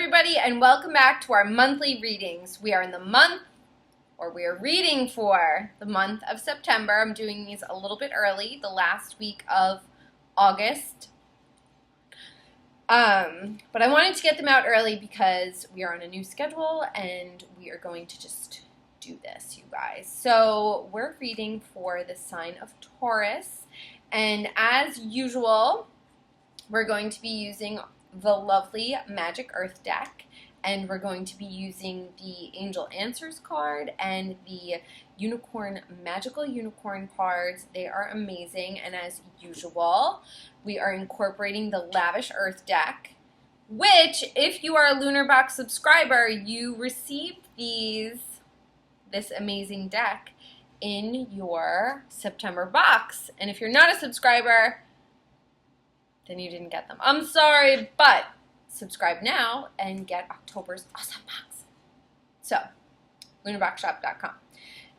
everybody, and welcome back to our monthly readings. We are in the month, or we are reading for the month of September. I'm doing these a little bit early, the last week of August. But I wanted to get them out early because we are on a new schedule, and we are going to just do this, you guys. So we're reading for the sign of Taurus, and as usual, we're going to be using the lovely Magic Earth deck, and we're going to be using the Angel Answers card and the Unicorn Magical Unicorn cards. They are amazing, and as usual, we are incorporating the Lavish Earth deck, which, if you are a Lunar Box subscriber, you receive this amazing deck in your September box. And if you're not a subscriber, then you didn't get them. I'm sorry, but subscribe now and get October's awesome box. So, lunarboxshop.com.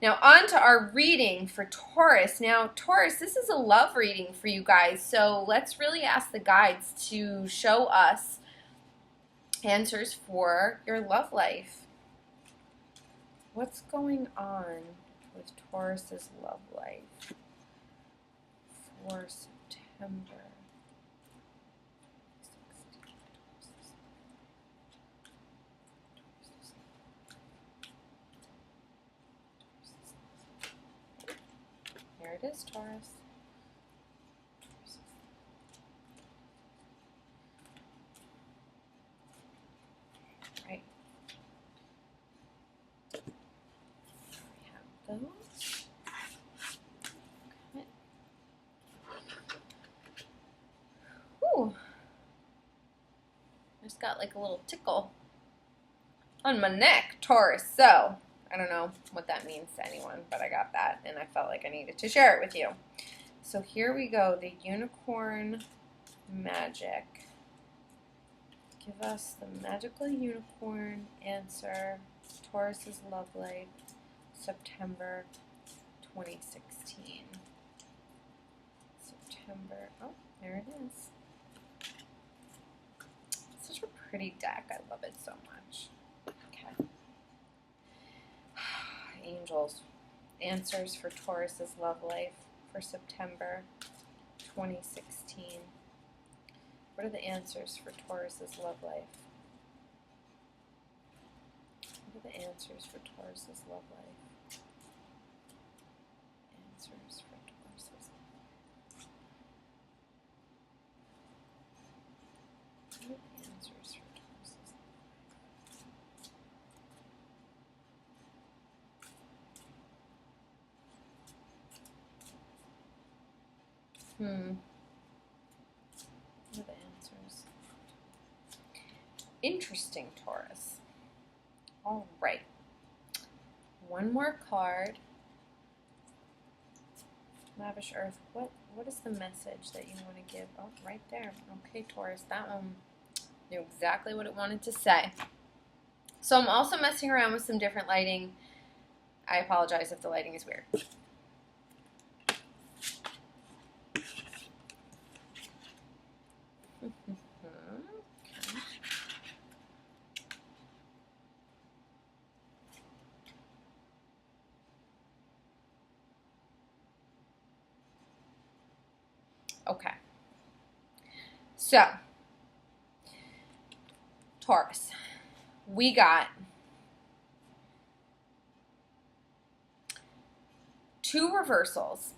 Now, on to our reading for Taurus. Now, Taurus, this is a love reading for you guys, so let's really ask the guides to show us answers for your love life. What's going on with Taurus's love life for September? There it is, Taurus. Right. We have those. Okay. Ooh. I just got like a little tickle on my neck, Taurus. So, I don't know what that means to anyone, but I got that, and I felt like I needed to share it with you. So here we go, the Unicorn Magic. Give us the Magical Unicorn answer, Taurus's love life, September 2016. September, oh, there it is. Such a pretty deck, I love it so much. Okay. Angels, answers for Taurus's love life for September 2016. What are the answers for Taurus's love life? What are the answers for Taurus's love life? Answers for Taurus's love life. What are the answers for Taurus's love life? What are the answers? Interesting, Taurus. All right. One more card. Lavish Earth. What is the message that you want to give? Oh, right there. Okay, Taurus. That one knew exactly what it wanted to say. So I'm also messing around with some different lighting. I apologize if the lighting is weird. Okay. So, Taurus, we got 2 reversals.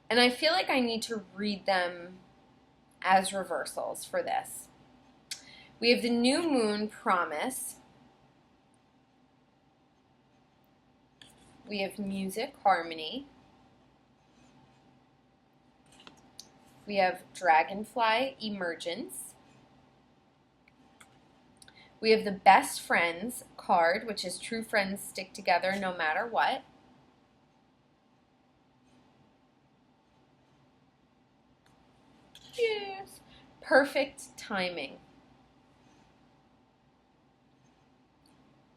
And I feel like I need to read them as reversals for this. We have the New Moon Promise. We have Music Harmony. We have Dragonfly Emergence. We have the Best Friends card, which is true friends stick together no matter what. Yes. Perfect Timing.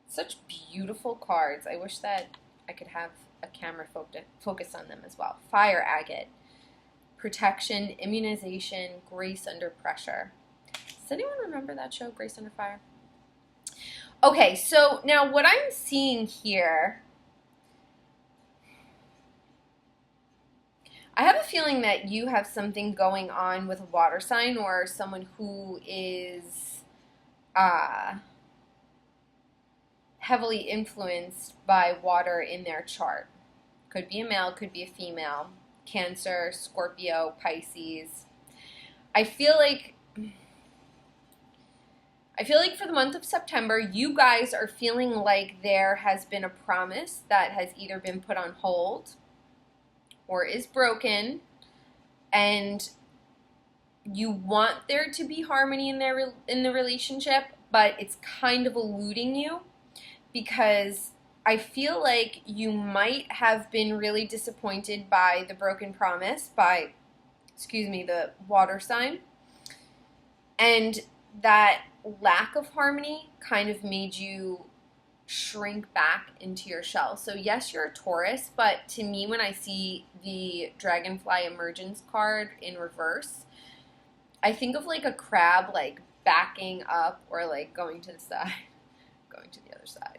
Such beautiful cards. I wish that I could have a camera focus on them as well. Fire Agate. Protection, immunization, grace under pressure. Does anyone remember that show, Grace Under Fire? Okay, so now what I'm seeing here, I have a feeling that you have something going on with a water sign or someone who is heavily influenced by water in their chart. Could be a male, could be a female. Cancer, Scorpio, Pisces. I feel like for the month of September, you guys are feeling like there has been a promise that has either been put on hold or is broken, and you want there to be harmony in the relationship, but it's kind of eluding you because I feel like you might have been really disappointed by the broken promise by, the water sign, and that lack of harmony kind of made you shrink back into your shell. So yes, you're a Taurus, but to me, when I see the Dragonfly Emergence card in reverse, I think of like a crab like backing up or like going to the side, going to the other side,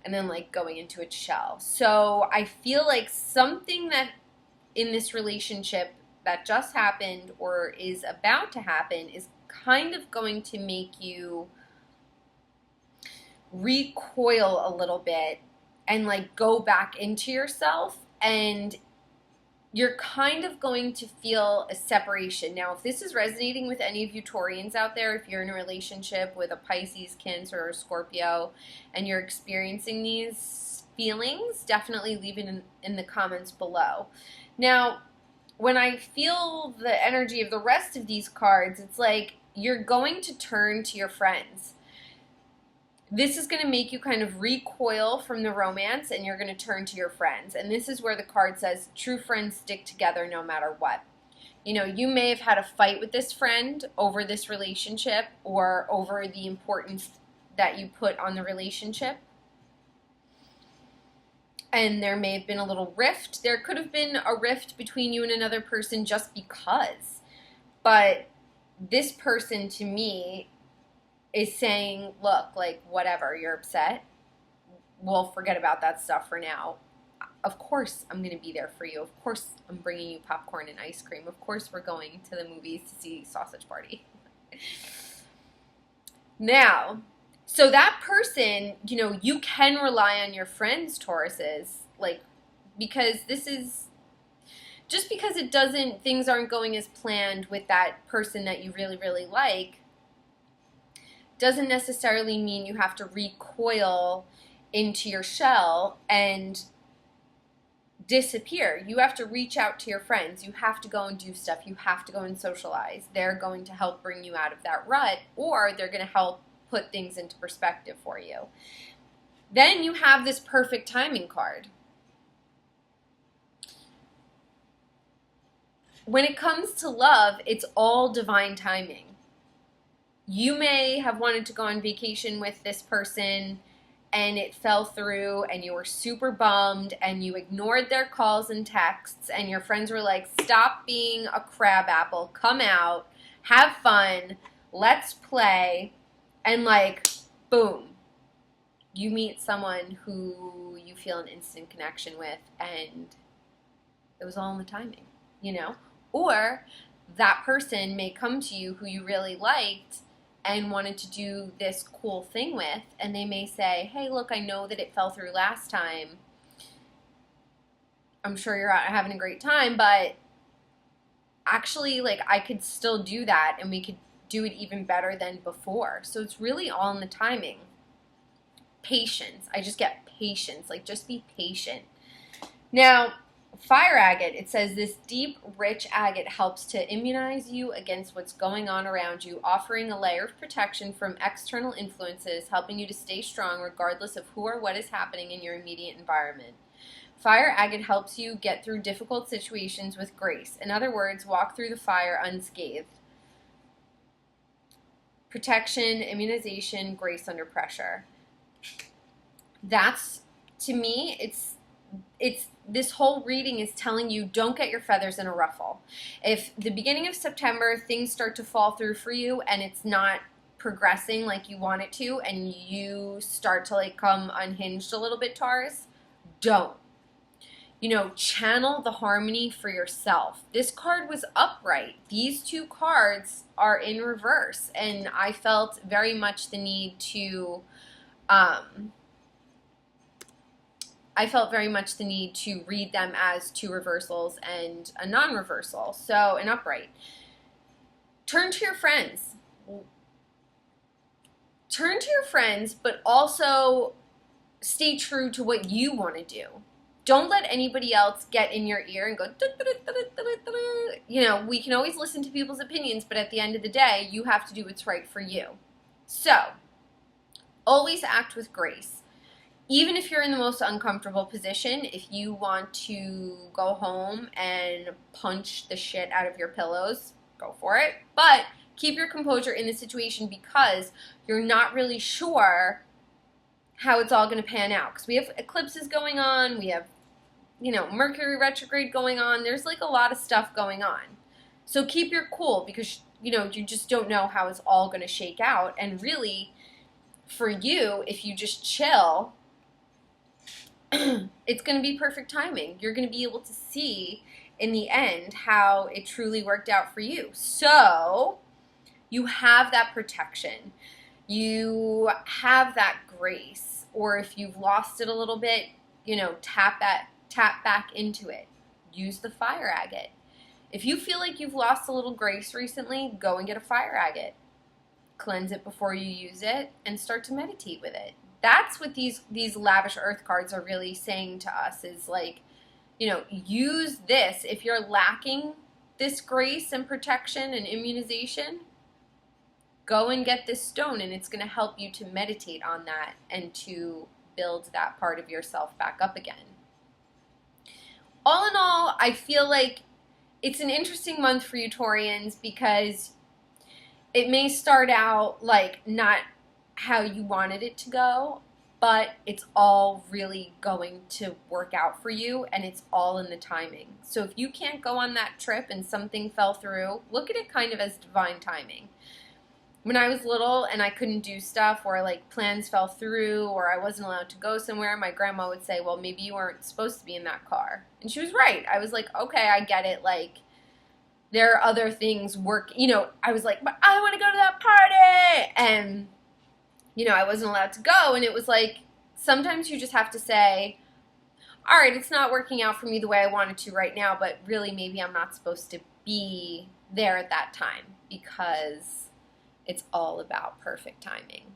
and then like going into its shell. So I feel like something that in this relationship that just happened or is about to happen is kind of going to make you recoil a little bit and like go back into yourself, and you're kind of going to feel a separation. Now, if this is resonating with any of you Taurians out there, if you're in a relationship with a Pisces, Cancer, or Scorpio, and you're experiencing these feelings, definitely leave it in the comments below. Now, when I feel the energy of the rest of these cards, it's like you're going to turn to your friends. This is going to make you kind of recoil from the romance, and you're going to turn to your friends. And this is where the card says, true friends stick together no matter what. You know, you may have had a fight with this friend over this relationship or over the importance that you put on the relationship. And there may have been a little rift. There could have been a rift between you and another person just because. But this person, to me, is saying, look, like, whatever, you're upset. We'll forget about that stuff for now. Of course I'm going to be there for you. Of course I'm bringing you popcorn and ice cream. Of course we're going to the movies to see Sausage Party. Now, so that person, you know, you can rely on your friends, Tauruses, like, because this is, just because things aren't going as planned with that person that you really, really like, doesn't necessarily mean you have to recoil into your shell and disappear. You have to reach out to your friends. You have to go and do stuff. You have to go and socialize. They're going to help bring you out of that rut, or they're going to help put things into perspective for you. Then you have this perfect timing card. When it comes to love, it's all divine timing. You may have wanted to go on vacation with this person and it fell through and you were super bummed and you ignored their calls and texts, and your friends were like, stop being a crab apple, come out, have fun, let's play, and like, boom, you meet someone who you feel an instant connection with, and it was all in the timing, you know? Or that person may come to you who you really liked and wanted to do this cool thing with, and they may say, hey, look, I know that it fell through last time. I'm sure you're out having a great time, but actually, like, I could still do that, and we could do it even better than before. So it's really all in the timing. Patience. I just get patience. Like, just be patient. Now, fire agate, it says this deep, rich agate helps to immunize you against what's going on around you, offering a layer of protection from external influences, helping you to stay strong regardless of who or what is happening in your immediate environment. Fire agate helps you get through difficult situations with grace. In other words, walk through the fire unscathed. Protection, immunization, grace under pressure. That's, to me, it's this whole reading is telling you don't get your feathers in a ruffle. If the beginning of September things start to fall through for you and it's not progressing like you want it to and you start to like come unhinged a little bit, Taurus, don't. Channel the harmony for yourself. This card was upright. These two cards are in reverse, and I felt very much the need to read them as two reversals and a non-reversal, so an upright. Turn to your friends. But also stay true to what you want to do. Don't let anybody else get in your ear and go, we can always listen to people's opinions, but at the end of the day, you have to do what's right for you. So, always act with grace. Even if you're in the most uncomfortable position, if you want to go home and punch the shit out of your pillows, go for it. But keep your composure in the situation because you're not really sure how it's all going to pan out. Because we have eclipses going on, we have, Mercury retrograde going on. There's like a lot of stuff going on. So keep your cool because, you just don't know how it's all going to shake out. And really, for you, if you just chill, it's going to be perfect timing. You're going to be able to see in the end how it truly worked out for you. So you have that protection. You have that grace. Or if you've lost it a little bit, tap back into it. Use the fire agate. If you feel like you've lost a little grace recently, go and get a fire agate. Cleanse it before you use it and start to meditate with it. That's what these lavish earth cards are really saying to us is like, use this. If you're lacking this grace and protection and immunization, go and get this stone and it's going to help you to meditate on that and to build that part of yourself back up again. All in all, I feel like it's an interesting month for you Taurians because it may start out like not how you wanted it to go, but it's all really going to work out for you and it's all in the timing. So if you can't go on that trip and something fell through, look at it kind of as divine timing. When I was little and I couldn't do stuff or like plans fell through or I wasn't allowed to go somewhere, my grandma would say, well, maybe you weren't supposed to be in that car. And she was right. I was like, okay, I get it. Like, there are other things I was like, but I want to go to that party. And, I wasn't allowed to go. And it was like, sometimes you just have to say, all right, it's not working out for me the way I wanted to right now, but really maybe I'm not supposed to be there at that time because it's all about perfect timing.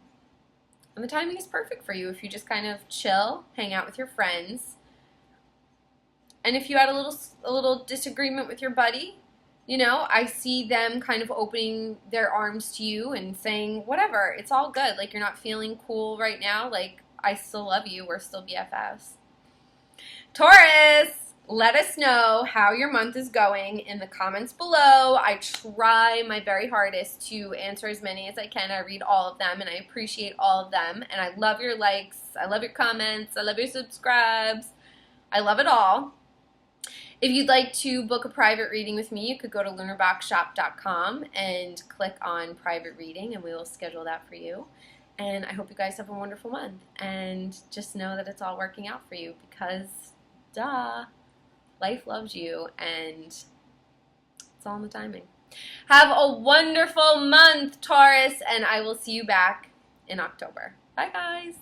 And the timing is perfect for you if you just kind of chill, hang out with your friends. And if you had a little disagreement with your buddy, I see them kind of opening their arms to you and saying, whatever, it's all good. Like, you're not feeling cool right now. Like, I still love you. We're still BFFs. Taurus, let us know how your month is going in the comments below. I try my very hardest to answer as many as I can. I read all of them, and I appreciate all of them. And I love your likes. I love your comments. I love your subscribes. I love it all. If you'd like to book a private reading with me, you could go to lunarboxshop.com and click on private reading, and we will schedule that for you. And I hope you guys have a wonderful month. And just know that it's all working out for you because, duh. Life loves you, and it's all in the timing. Have a wonderful month, Taurus, and I will see you back in October. Bye, guys.